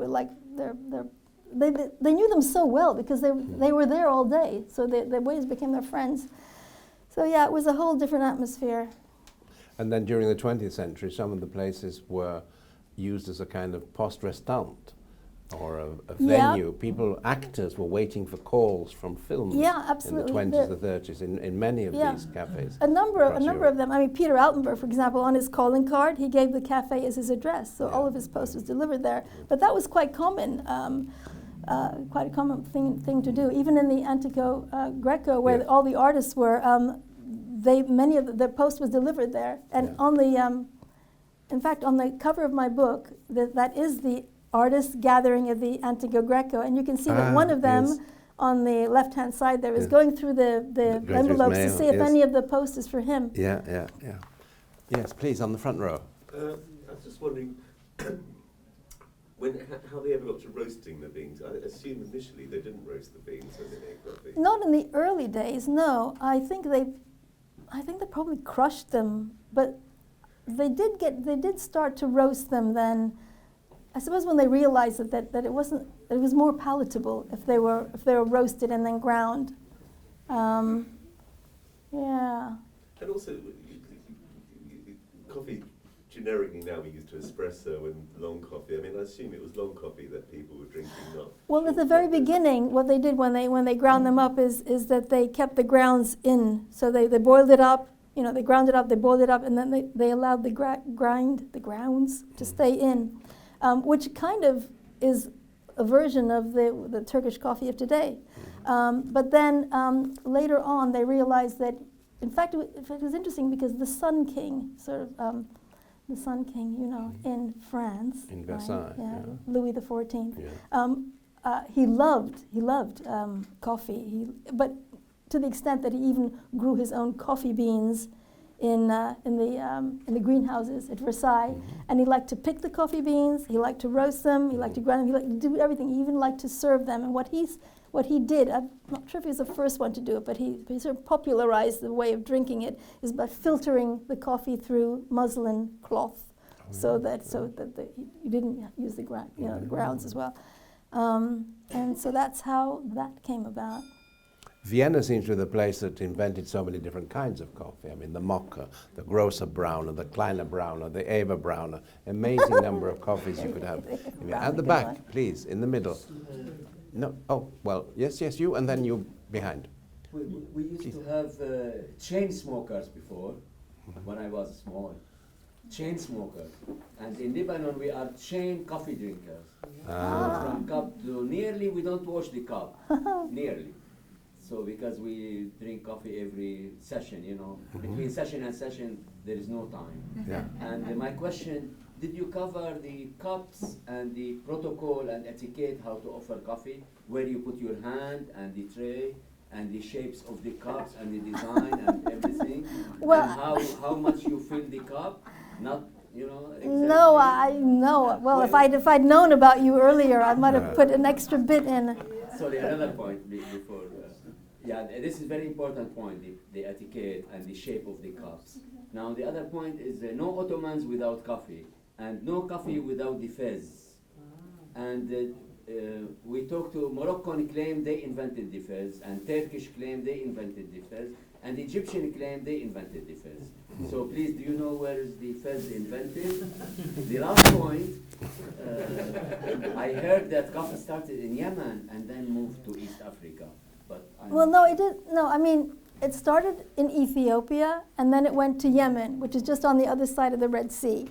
like they knew them so well because they were there all day. So the waiters became their friends. So yeah, it was a whole different atmosphere. And then during the 20th century, some of the places were used as a kind of poste-restante or a Yeah. venue. People, actors were waiting for calls from films Yeah, absolutely. in the 20s, the 30s, in many of Yeah. these cafes. A number across of Europe. them. I mean, Peter Altenberg, for example, on his calling card, he gave the cafe as his address, so Yeah. all of his post was delivered there. But that was quite common, quite a common thing to do. Even in the Antico Greco, where Yeah. all the artists were, many of the post was delivered there. And Yeah. on the, in fact, on the cover of my book, that is the artist gathering at the Antico Greco, and you can see that one of them. Yes. On the left-hand side there is Yes. going through the Going through his envelopes to mail, see if yes. any of the post is for him. Yeah, yeah, yeah. Yes, please, on the front row. I was just wondering how they ever got to roasting the beans. I assume initially they didn't roast the beans when they made coffee. Not in the early days, no. I think they probably crushed them, but they did start to roast them then. I suppose when they realized that it was more palatable if they were roasted and then ground. Yeah. And also, coffee generically now we used to espresso and long coffee. I mean, I assume it was long coffee that people were drinking, not. Well, at the short very coffee. beginning, what they did when they ground them up is that they kept the grounds in. So they boiled it up, they ground it up, they boiled it up, and then they allowed the grounds to stay in, which kind of is a version of the Turkish coffee of today. But then later on, they realized that, in fact, it was interesting because the Sun King, the Sun King, in France. In right? Versailles, yeah. Louis XIV. Yeah. He loved coffee, but to the extent that he even grew his own coffee beans in the greenhouses at Versailles, and he liked to pick the coffee beans, he liked to roast them, he liked to grind them, he liked to do everything. He even liked to serve them. And what he did, I'm not sure if he was the first one to do it, but he sort of popularized the way of drinking it, is by filtering the coffee through muslin cloth, so that you didn't use the grounds as well. And so that's how that came about. Vienna seems to be the place that invented so many different kinds of coffee. I mean, the Mocha, the Grosser Browner, the Kleiner Browner, the Eber Browner. Amazing number of coffees you could have. At the back, please, in the middle. No, oh, well, yes, you, and then you behind. We used to have chain smokers before, when I was small. Chain smokers. And in Lebanon, we are chain coffee drinkers. From cup to nearly, we don't wash the cup. Nearly. So because we drink coffee every session, between session and session, there is no time. Yeah. And my question, did you cover the cups and the protocol and etiquette, how to offer coffee, where you put your hand and the tray and the shapes of the cups and the design and everything? Well, and how much you fill the cup? Not, exactly. No, I know. Well, if I'd known about you earlier, I might have put an extra bit in. Sorry, another point before. This is a very important point, the etiquette and the shape of the cups. Now, the other point is no Ottomans without coffee, and no coffee without the fez. And we talked to Moroccan claim they invented the fez, and Turkish claim they invented the fez, and Egyptian claim they invented the fez. So please, do you know where is the fez invented? The last point, I heard that coffee started in Yemen and then moved to East Africa. Well, no, it did. No, I mean, it started in Ethiopia, and then it went to Yemen, which is just on the other side of the Red Sea.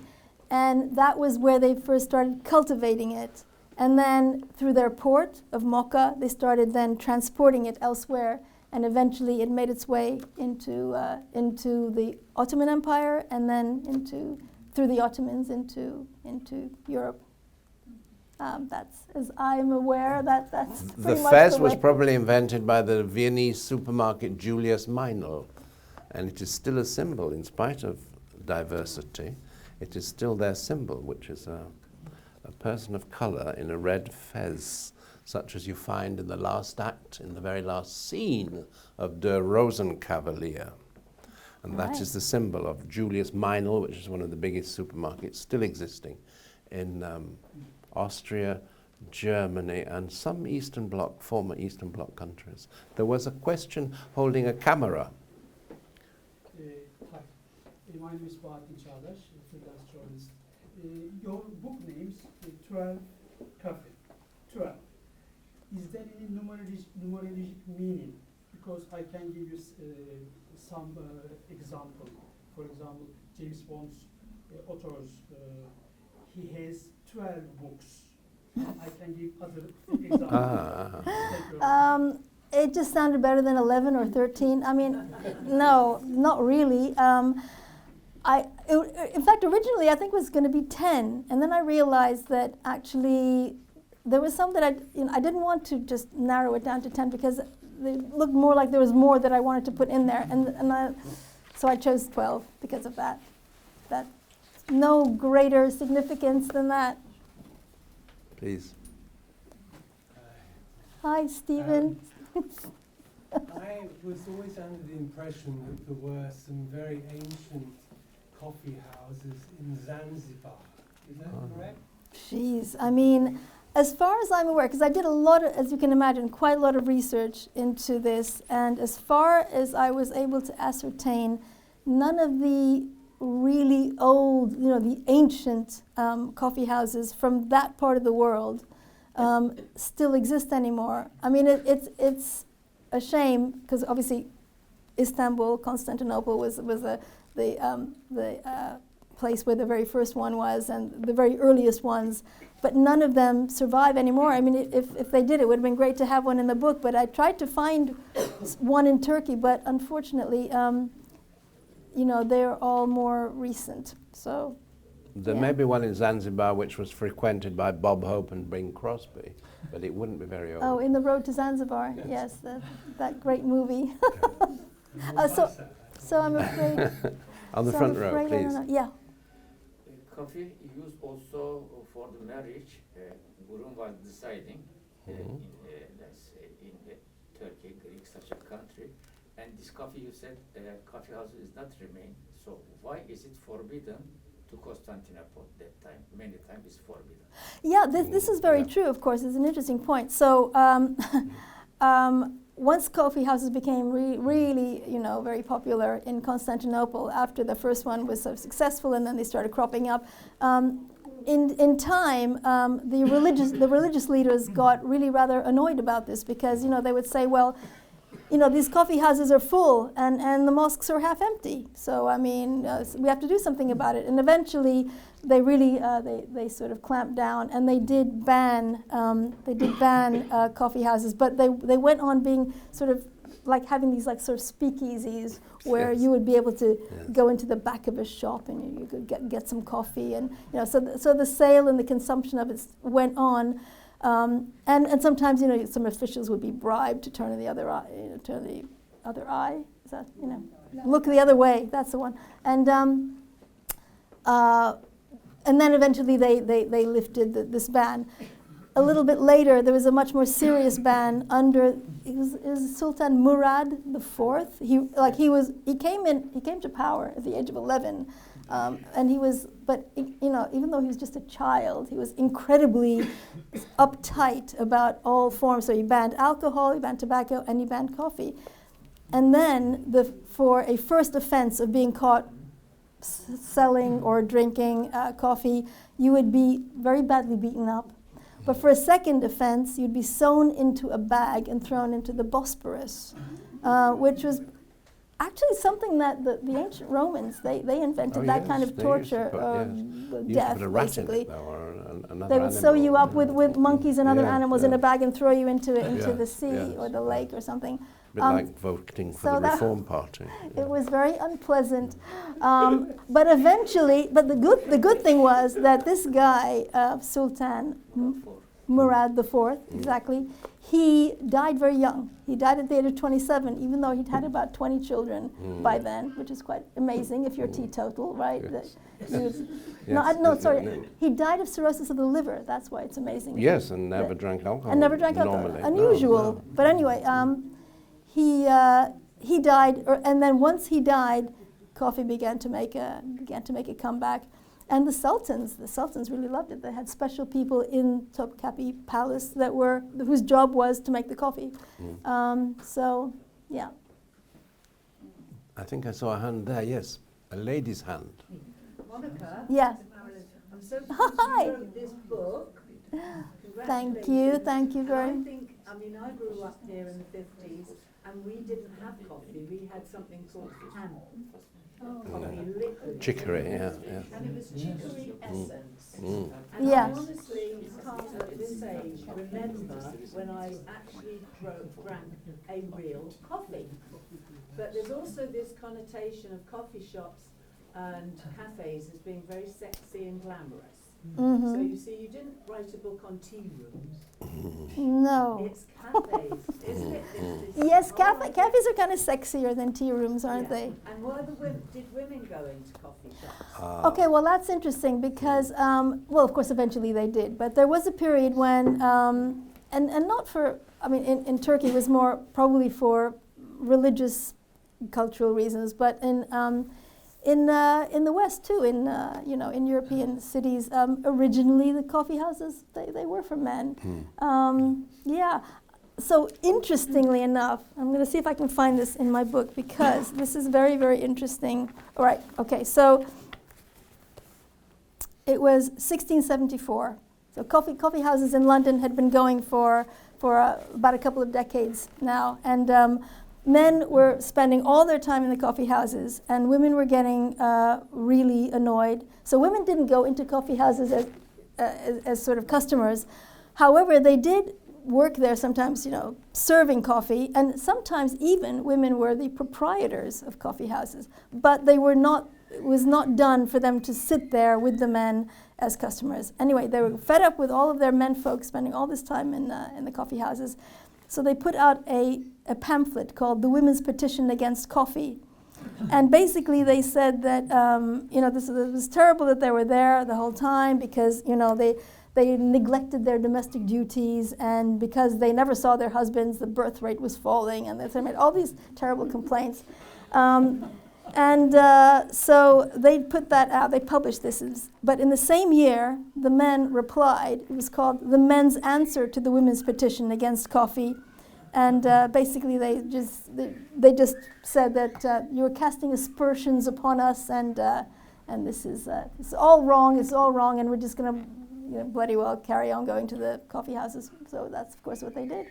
And that was where they first started cultivating it. And then through their port of Mocha, they started then transporting it elsewhere. And eventually it made its way into the Ottoman Empire, and then through the Ottomans into Europe. That's, as I'm aware, that's The pretty much fez the was way. probably invented by the Viennese supermarket Julius Meinl, and it is still a symbol in spite of diversity. It is still their symbol, which is a person of color in a red fez, such as you find in the last act, in the very last scene of Der Rosenkavalier. And that is the symbol of Julius Meinl, which is one of the biggest supermarkets still existing in Austria, Germany, and some former Eastern Bloc countries. There was a question holding a camera. Hi. My name is Bahattin Çağdaş, freelance journalist. Your book names 12 Coffee. 12. Is there any numerologic meaning? Because I can give you some example. For example, James Bond's authors, he has 12 books. I can give other examples. It just sounded better than 11 or 13. I mean, no, not really. In fact, originally I think it was going to be 10, and then I realized that actually there was some that I didn't want to just narrow it down to 10 because they looked more like there was more that I wanted to put in there, so I chose 12 because of that. That no greater significance than that. Please. Hi, Stephen. I was always under the impression that there were some very ancient coffee houses in Zanzibar. Is that correct? Jeez, I mean, as far as I'm aware, because I did a lot of, as you can imagine, quite a lot of research into this, and as far as I was able to ascertain, none of the really old, the ancient coffee houses from that part of the world still exist anymore. I mean, it's a shame because obviously Istanbul, Constantinople was the place where the very first one was and the very earliest ones, but none of them survive anymore. I mean, if they did, it would have been great to have one in the book, but I tried to find one in Turkey, but unfortunately, they're all more recent. So There may be one in Zanzibar which was frequented by Bob Hope and Bing Crosby, but it wouldn't be very old. Oh, In the Road to Zanzibar, yes, that great movie. So I'm afraid. On the so front I'm row, afraid I don't please. know. Yeah. Coffee used also for the marriage. Groom was deciding let's say in Turkey, Greek, such a country, and this coffee you said coffee house is not remain. So why is it forbidden to Constantinople that time? Many times it's forbidden. Yeah, this is very true, of course. It's an interesting point. So once coffee houses became really, very popular in Constantinople after the first one was so successful, and then they started cropping up. In time, the religious leaders got really rather annoyed about this because, they would say, well, these coffee houses are full and the mosques are half empty. So, I mean, we have to do something about it. And eventually, they really, they sort of clamped down and they did ban coffee houses. But they went on being sort of like having these like sort of speakeasies where you would be able to go into the back of a shop and you could get some coffee. And, so the sale and the consumption of it went on. And sometimes, some officials would be bribed to turn the other eye, Is that, look the other way. That's the one. And then eventually they lifted this ban. A little bit later, there was a much more serious ban under it was Sultan Murad IV. He came to power at the age of 11. And he was, but even though he was just a child, he was incredibly uptight about all forms. So he banned alcohol, he banned tobacco, and he banned coffee. And then for a first offense of being caught selling or drinking coffee, you would be very badly beaten up. But for a second offense, you'd be sewn into a bag and thrown into the Bosporus, which was actually something that the ancient Romans, they invented that kind of torture, death, basically. They would sew you up with monkeys and other animals in a bag and throw you into the sea or the lake or something. A bit like voting for the Reform Party. It was very unpleasant. But eventually, the good thing was that this guy, Sultan Murad IV, exactly, he died very young. He died at the age of 27, even though he'd had about 20 children by then, which is quite amazing if you're teetotal, right? Yes. He died of cirrhosis of the liver. That's why it's amazing. Yes, and never drank alcohol. And never drank alcohol. Normally. Unusual. No. But anyway, he died, and then once he died, coffee began to make a comeback. And the sultans really loved it. They had special people in Topkapi Palace whose job was to make the coffee. Mm. So, yeah. I think I saw a hand there, yes. a lady's hand. Monica? Yes. I'm so pleased Hi. you wrote this book. Thank you very I much. think, I mean, I grew up here in the 50s and we didn't have coffee. We had something called ham. Coffee liquid. Chicory, yeah. And it was chicory essence. Mm. And Yeah. I honestly can't at this age remember when I actually drank a real coffee. But there's also this connotation of coffee shops and cafes as being very sexy and glamorous. So you see, you didn't write a book on tea rooms. No. It's cafes, isn't it? Yes, cafes are kind of sexier than tea rooms, aren't they? And did women go into coffee shops? Okay, well, that's interesting because, well, of course, eventually they did. But there was a period when, and not for, I mean, in Turkey it was more probably for religious, cultural reasons, but in the West too, in European cities, originally the coffee houses they were for men. Yeah. So interestingly enough, I'm going to see if I can find this in my book because this is very, very interesting. All right. Okay. So it was 1674. So coffee houses in London had been going for about a couple of decades now, and men were spending all their time in the coffee houses, and women were getting really annoyed. So women didn't go into coffee houses as sort of customers. However, they did work there sometimes, serving coffee, and sometimes even women were the proprietors of coffee houses. But it was not done for them to sit there with the men as customers. Anyway, they were fed up with all of their men folks spending all this time in the coffee houses. So they put out a pamphlet called The Women's Petition Against Coffee. And basically they said that, it was terrible that they were there the whole time because, they neglected their domestic duties, and because they never saw their husbands, the birth rate was falling, and they made all these terrible complaints. So they put that out, they published this. But in the same year, the men replied. It was called The Men's Answer to the Women's Petition Against Coffee. And basically they just said that you were casting aspersions upon us, and this is it's all wrong, and we're just going to bloody well carry on going to the coffee houses. So that's, of course, what they did.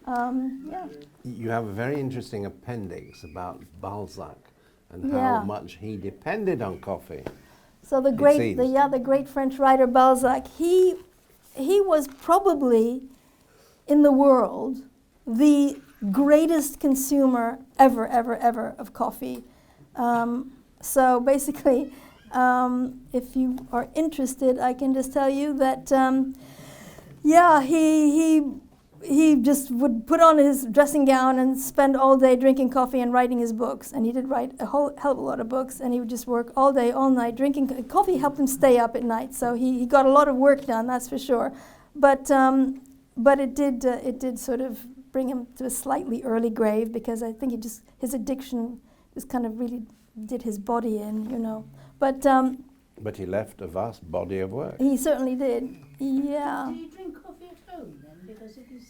Yeah. You have a very interesting appendix about Balzac and how much he depended on coffee. So the great French writer Balzac, he was probably in the world the greatest consumer ever of coffee. So basically, if you are interested, I can just tell you that, he just would put on his dressing gown and spend all day drinking coffee and writing his books. And he did write a whole hell of a lot of books, and he would just work all day, all night, drinking coffee. Helped him stay up at night, so he got a lot of work done, that's for sure. But it did sort of bring him to a slightly early grave, because I think his addiction just kind of really did his body in, But he left a vast body of work. He certainly did. Yeah. Do you drink coffee at home then? Because it is.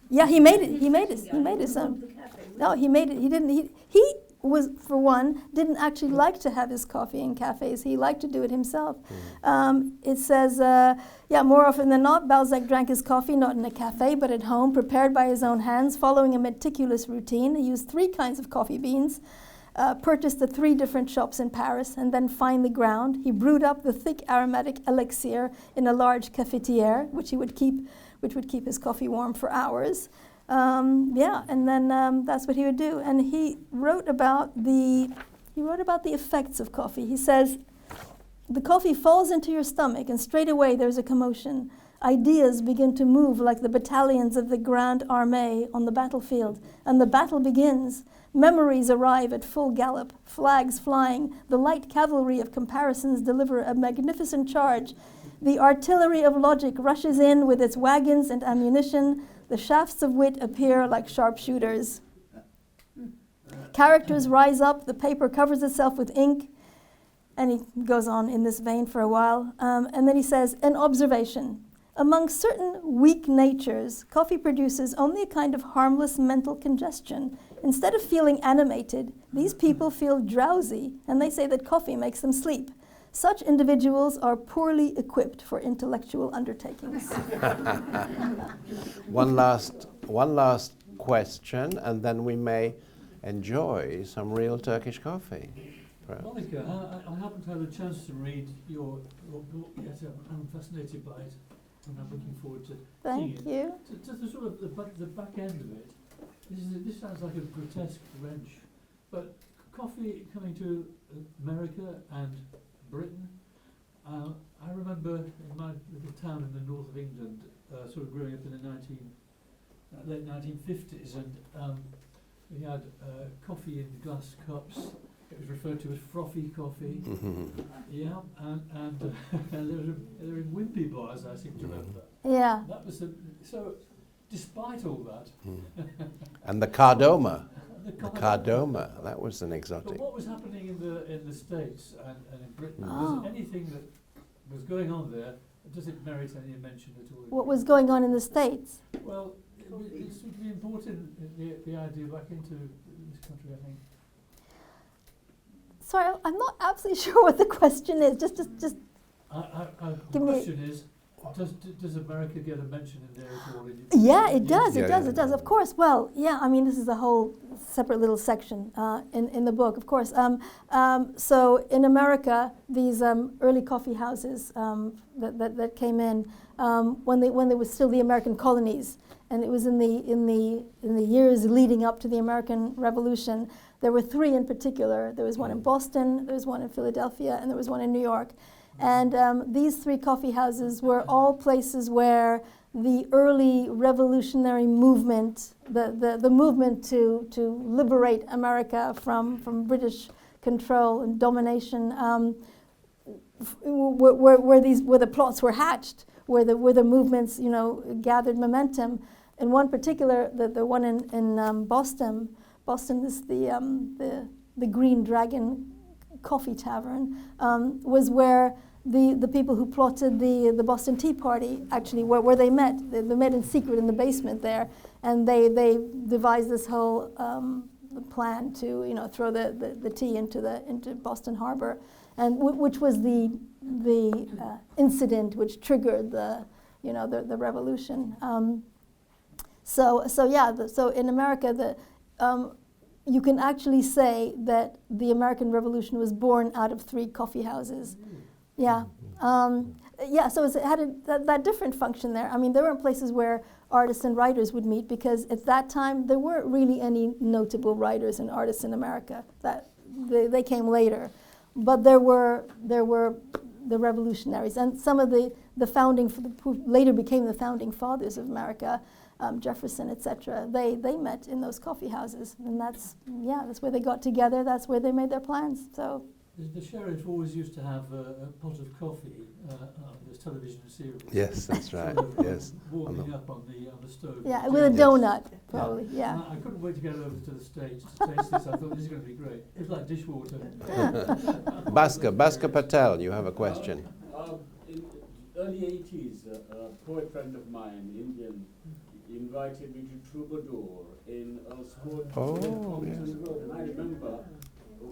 Yeah, he made it some. No, he made it. He didn't. He was, for one, didn't actually like to have his coffee in cafes. He liked to do it himself. It says, more often than not, Balzac drank his coffee not in a cafe but at home, prepared by his own hands, following a meticulous routine. He used 3 kinds of coffee beans, purchased at 3 different shops in Paris, and then finely ground. He brewed up the thick aromatic elixir in a large cafetiere, which would keep his coffee warm for hours. And then that's what he would do. And he wrote about the effects of coffee. He says, the coffee falls into your stomach, and straight away there's a commotion. Ideas begin to move like the battalions of the Grande Armée on the battlefield, and the battle begins. Memories arrive at full gallop, flags flying. The light cavalry of comparisons deliver a magnificent charge. The artillery of logic rushes in with its wagons and ammunition. The shafts of wit appear like sharpshooters. Characters rise up, the paper covers itself with ink, and he goes on in this vein for a while. And then he says, an observation. Among certain weak natures, coffee produces only a kind of harmless mental congestion. Instead of feeling animated, these people feel drowsy, and they say that coffee makes them sleep. Such individuals are poorly equipped for intellectual undertakings. One last question, and then we may enjoy some real Turkish coffee. Monica, I haven't had a chance to read your book yet. I'm fascinated by it, and I'm looking forward to seeing it. Thank you. Just the sort of the back end of it. This sounds like a grotesque wrench, but coffee coming to America and Britain. I remember in my little town in the north of England, sort of growing up in the late 1950s, and we had coffee in glass cups. It was referred to as frothy coffee. Yeah, and they were in wimpy bars, I seem to remember. Yeah. That was so. Despite all that, And the cardoma. The cardoma, that was an exotic. But what was happening in the States and in Britain? Was it anything that was going on there? Does it merit any mention at all? What was going on in the States? Well, it would be important the idea back into this country, I think. Sorry, I'm not absolutely sure what the question is. Just The question is, does America get a mention in there at all? Yeah, it does. It does. Of course. Well, yeah. I mean, this is a whole separate little section in the book, of course. So in America, these early coffee houses that came in when they were still the American colonies, and it was in the years leading up to the American Revolution. There were three in particular. There was one in Boston, there was one in Philadelphia, and there was one in New York. And these three coffee houses were all places where the early revolutionary movement, the movement to liberate America from British control and domination, where the plots were hatched, where the movements, gathered momentum. In one particular, the one in Boston. Boston is the Green Dragon Coffee Tavern, was where the people who plotted the Boston Tea Party actually where they met. They met in secret in the basement there, and they devised this whole plan to throw the tea into Boston Harbor, and which was the incident which triggered the revolution. So in America you can actually say that the American Revolution was born out of three coffee houses. Yeah. So it had that different function there. I mean, there weren't places where artists and writers would meet, because at that time there weren't really any notable writers and artists in America. That they came later, but there were the revolutionaries and some of the founding who later became the founding fathers of America. Jefferson, etc. They met in those coffee houses, and that's where they got together. That's where they made their plans. So the sheriff always used to have a pot of coffee on this television series. Yes, that's right. Yes, warming up on the stove. Yeah, with a donut, probably. Yeah. I couldn't wait to get over to the States to taste this. I thought this is going to be great. It's like dishwater. Bhaskar Patel, you have a question. In early 80s, a poet friend of mine, Indian, invited me to Troubadour in Earlscourt Road, and I remember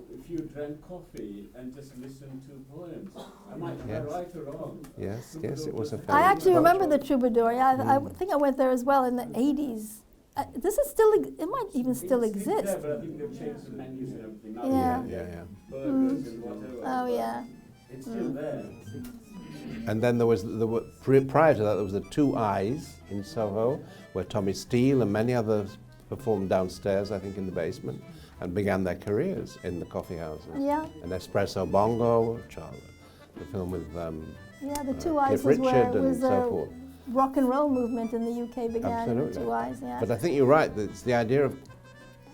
if you drank coffee and just listened to poems, I might be right or wrong. Yes, it was a. I actually remember the Troubadour. Yeah, I think I went there as well in the 80s. This is still. It might even still exist. There, but I think they've changed the menus and everything. Now Yeah. Burgers and whatever. Oh yeah. It's still there. And then there was prior to that there was the Two Eyes in Soho, where Tommy Steele and many others performed downstairs, I think in the basement, and began their careers in the coffee houses. Yeah. And Espresso Bongo, the film with the Two Eyes Cliff was where Richard it was and so forth. Rock and roll movement in the UK began. Absolutely. In the Two Eyes. Yeah. But I think you're right. It's the idea of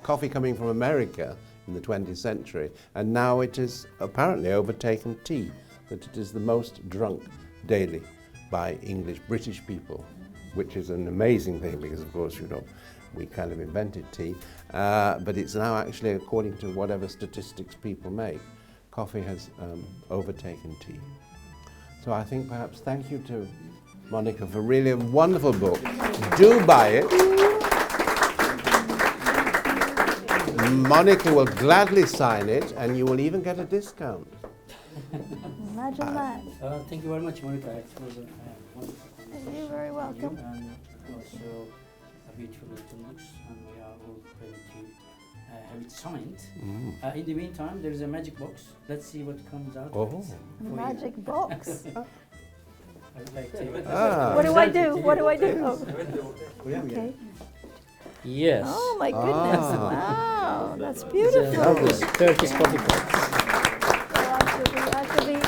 coffee coming from America in the 20th century, and now it is apparently overtaken tea. That it is the most drunk daily by British people, which is an amazing thing because, of course, we kind of invented tea. But it's now actually, according to whatever statistics people make, coffee has overtaken tea. So I think perhaps thank you to Monica for really a wonderful book. Do buy it. Monica will gladly sign it, and you will even get a discount. Imagine that. Thank you very much, Monica. It was a wonderful conversation. You're very welcome. And also a beautiful little books, and we are all ready to have it signed. In the meantime, there is a magic box. Let's see what comes out. Oh. of it for you. Magic box. I would like to. What do I do? What do I do? Oh. Okay. Yes. Oh my goodness! Wow, that's It's beautiful. a lovely Turkish coffee cup. I should be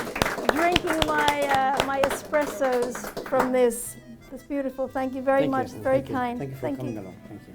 drinking my espressos from this. It's beautiful. Thank you very much. Very kind. Thank you for coming along. Thank you.